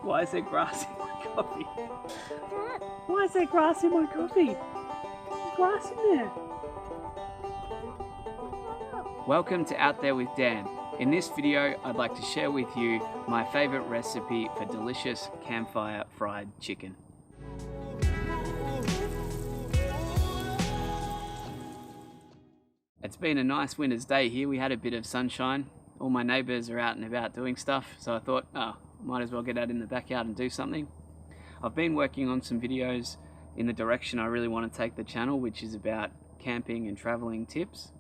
Why is there grass in my coffee? Why is there grass in my coffee? There's grass in there. Welcome to Out There with Dan. In this video, I'd like to share with you my favorite recipe for delicious campfire fried chicken. It's been a nice winter's day here. We had a bit of sunshine. All my neighbours are out and about doing stuff, so I thought, might as well get out in the backyard and do something. I've been working on some videos in the direction I really want to take the channel, which is about camping and travelling tips.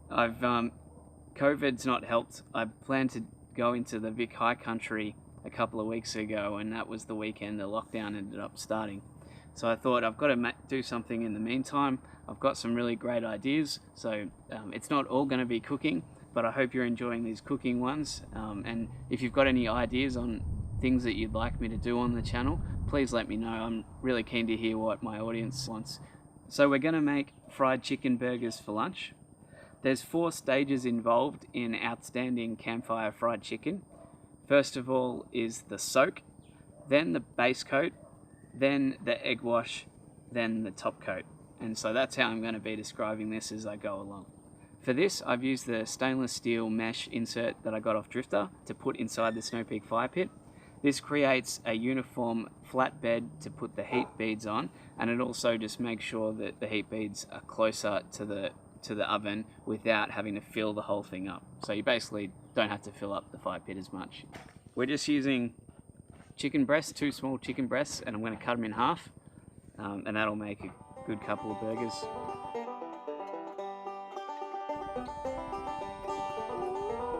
COVID's not helped. I planned to go into the Vic High Country a couple of weeks ago, and that was the weekend the lockdown ended up starting. So I thought I've got to do something in the meantime. I've got some really great ideas, so it's not all going to be cooking, but I hope you're enjoying these cooking ones. And if you've got any ideas on things that you'd like me to do on the channel, please let me know. I'm really keen to hear what my audience wants. So we're going to make fried chicken burgers for lunch. There's 4 stages involved in outstanding campfire fried chicken. First of all is the soak, then the base coat, then the egg wash, then the top coat. And so that's how I'm going to be describing this as I go along. For this, I've used the stainless steel mesh insert that I got off Drifter to put inside the Snow Peak fire pit. This creates a uniform flat bed to put the heat beads on, and it also just makes sure that the heat beads are closer to the oven without having to fill the whole thing up. So you basically don't have to fill up the fire pit as much. We're just using chicken breasts, 2 small chicken breasts, and I'm going to cut them in half, and that'll make a good couple of burgers.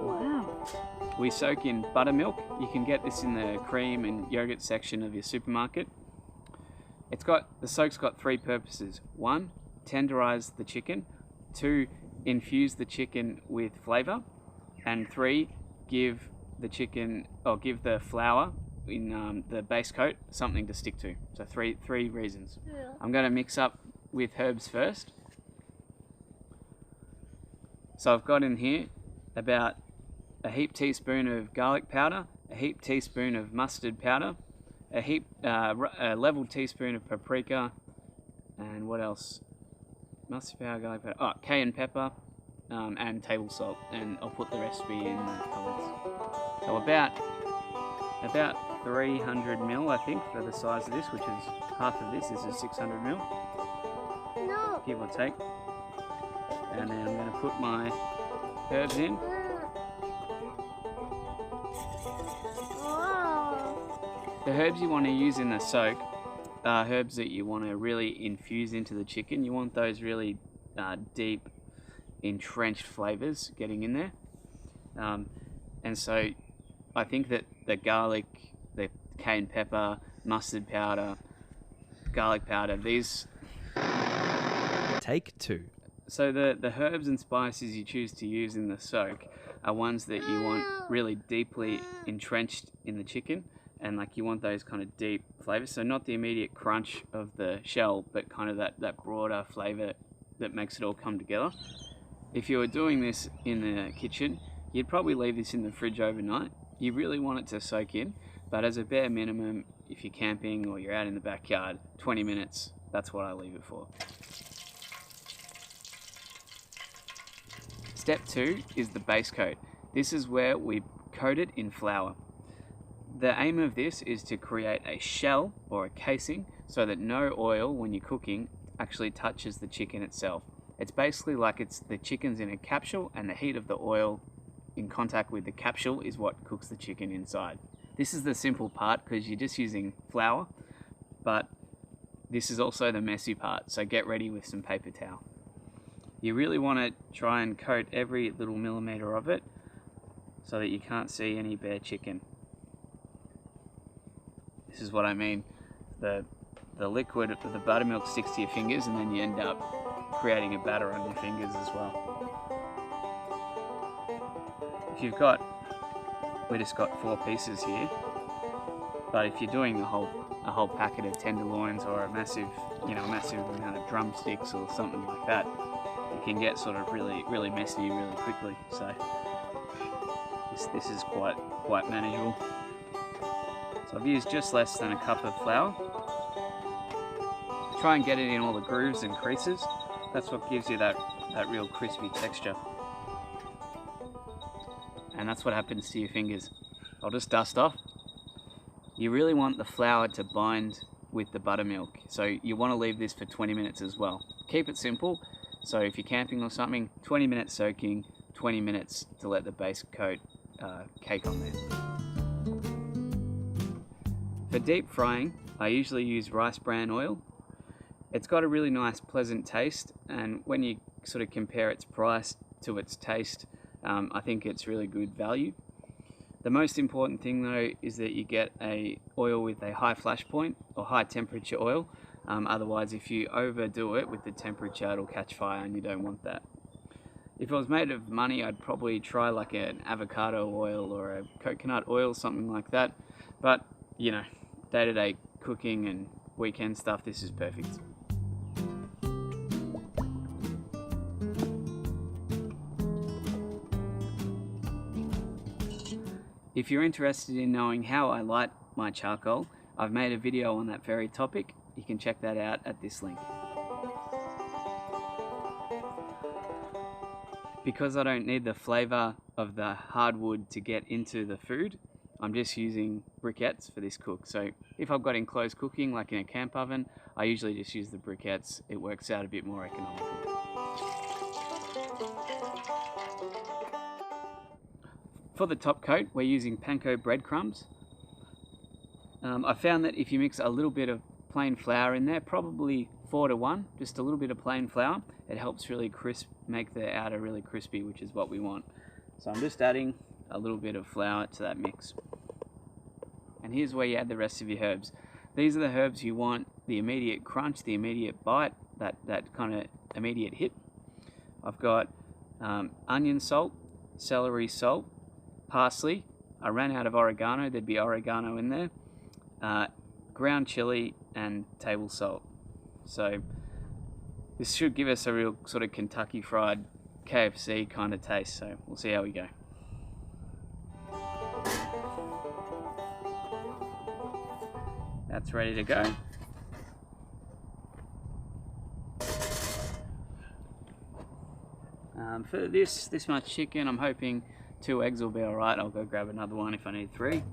Wow. We soak in buttermilk. You can get this in the cream and yogurt section of your supermarket. The soak's got 3 purposes. 1, tenderize the chicken. 2, infuse the chicken with flavor. And 3, give the flour in the base coat something to stick to. So three reasons. Yeah. I'm going to mix up with herbs first. So I've got in here about a heap teaspoon of garlic powder, a heap teaspoon of mustard powder, a level teaspoon of paprika, and what else? Mustard powder, garlic powder, cayenne pepper, and table salt. And I'll put the recipe in the comments. So about 300 ml, I think, for the size of this, which is half of this. This is 600 ml. No. Give or take. And then I'm going to put my herbs in. Wow. The herbs you want to use in the soak are herbs that you want to really infuse into the chicken. You want those really deep, entrenched flavors getting in there. And so I think that the garlic, the cayenne pepper, mustard powder, garlic powder, these... Take 2. So the herbs and spices you choose to use in the soak are ones that you want really deeply entrenched in the chicken, and like you want those kind of deep flavors. So not the immediate crunch of the shell, but kind of that broader flavor that makes it all come together. If you were doing this in the kitchen, you'd probably leave this in the fridge overnight. You really want it to soak in, but as a bare minimum, if you're camping or you're out in the backyard, 20 minutes, that's what I leave it for. Step 2 is the base coat. This is where we coat it in flour. The aim of this is to create a shell or a casing so that no oil, when you're cooking, actually touches the chicken itself. It's basically like the chicken's in a capsule, and the heat of the oil in contact with the capsule is what cooks the chicken inside. This is the simple part because you're just using flour, but this is also the messy part, so get ready with some paper towel. You really want to try and coat every little millimeter of it so that you can't see any bare chicken. This is what I mean. The liquid of the buttermilk sticks to your fingers, and then you end up creating a batter on your fingers as well. We just got 4 pieces here, but if you're doing a whole packet of tenderloins or a massive amount of drumsticks or something like that, it can get sort of really messy really quickly. So this is quite manageable. So So I've used just less than a cup of flour. Try and get it in all the grooves and creases. That's what gives you that real crispy texture. And that's what happens to your fingers. I'll just dust off. You really want the flour to bind with the buttermilk, so you want to leave this for 20 minutes as well. Keep it simple. So if you're camping or something, 20 minutes soaking, 20 minutes to let the base coat cake on there. For deep frying, I usually use rice bran oil. It's got a really nice pleasant taste, and when you sort of compare its price to its taste, I think it's really good value. The most important thing though is that you get a oil with a high flash point or high temperature oil. Otherwise, if you overdo it with the temperature, it'll catch fire and you don't want that. If it was made of money, I'd probably try like an avocado oil or a coconut oil, something like that. But you know, day-to-day cooking and weekend stuff, this is perfect. If you're interested in knowing how I light my charcoal, I've made a video on that very topic. You can check that out at this link. Because I don't need the flavour of the hardwood to get into the food, I'm just using briquettes for this cook. So if I've got enclosed cooking, like in a camp oven, I usually just use the briquettes. It works out a bit more economical. For the top coat, we're using Panko breadcrumbs. I found that if you mix a little bit of plain flour in there, probably 4-to-1, just a little bit of plain flour, it helps really make the outer really crispy, which is what we want. So I'm just adding a little bit of flour to that mix. And here's where you add the rest of your herbs. These are the herbs you want the immediate crunch, the immediate bite, that kind of immediate hit. I've got onion salt, celery salt, parsley. I ran out of oregano, there'd be oregano in there, ground chili and table salt. So this should give us a real sort of Kentucky Fried KFC kind of taste, so we'll see how we go. That's ready to go. For this much chicken, I'm hoping 2 eggs will be alright. I'll go grab another one if I need 3.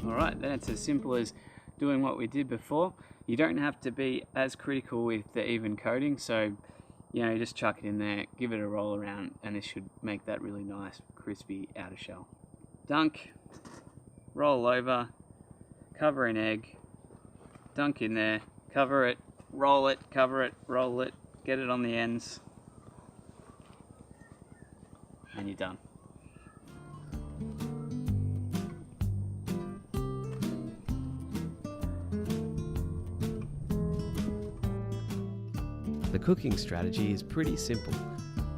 Alright, then it's as simple as doing what we did before. You don't have to be as critical with the even coating, so you know, just chuck it in there, give it a roll around, and this should make that really nice crispy outer shell. Dunk, roll over, cover an egg, dunk in there, cover it, roll it, cover it, roll it, get it on the ends, and you're done. The cooking strategy is pretty simple.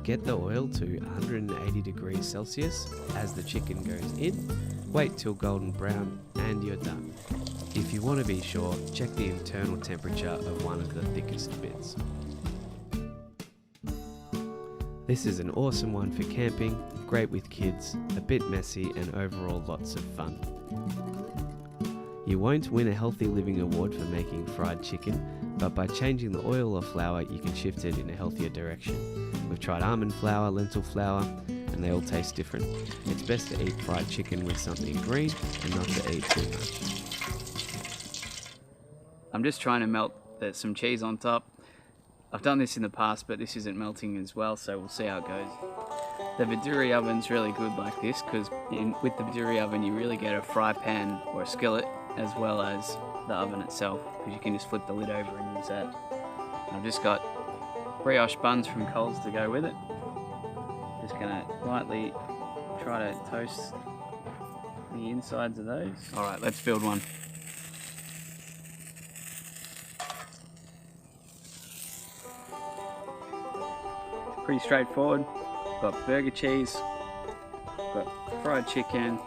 Get the oil to 180 degrees Celsius as the chicken goes in, wait till golden brown, and you're done. If you want to be sure, check the internal temperature of one of the thickest bits. This is an awesome one for camping, great with kids, a bit messy and overall lots of fun. You won't win a Healthy Living Award for making fried chicken, but by changing the oil or flour you can shift it in a healthier direction. We've tried almond flour, lentil flour, and they all taste different. It's best to eat fried chicken with something green and not to eat too much. I'm just trying to melt some cheese on top. I've done this in the past, but this isn't melting as well, so we'll see how it goes. The Bedourie oven's really good like this, because with the Bedourie oven you really get a fry pan or a skillet as well as the oven itself, because you can just flip the lid over and use that. I've just got brioche buns from Coles to go with it. Just gonna lightly try to toast the insides of those. Alright, let's build one. Pretty straightforward. Got burger cheese, got fried chicken,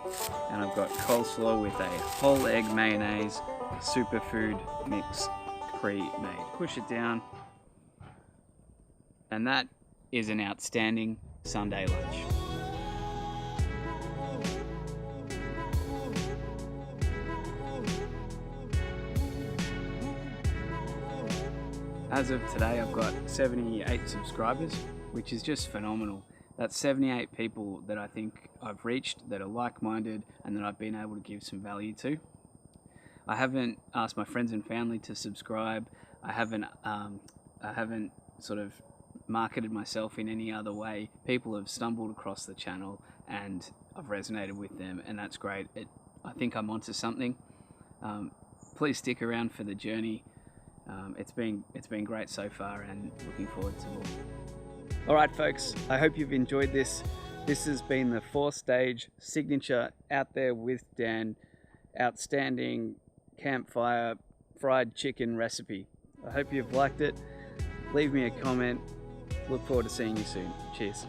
and I've got coleslaw with a whole egg mayonnaise superfood mix pre-made. Push it down, and that is an outstanding Sunday lunch. As of today, I've got 78 subscribers, which is just phenomenal. That's 78 people that I think I've reached that are like-minded and that I've been able to give some value to. I haven't asked my friends and family to subscribe. I haven't sort of marketed myself in any other way. People have stumbled across the channel and I've resonated with them, and that's great. I think I'm onto something. Please stick around for the journey. It's been great so far, and looking forward to more. All right, folks, I hope you've enjoyed this. This has been the 4-stage signature Out There with Dan outstanding campfire fried chicken recipe. I hope you've liked it. Leave me a comment. Look forward to seeing you soon. Cheers.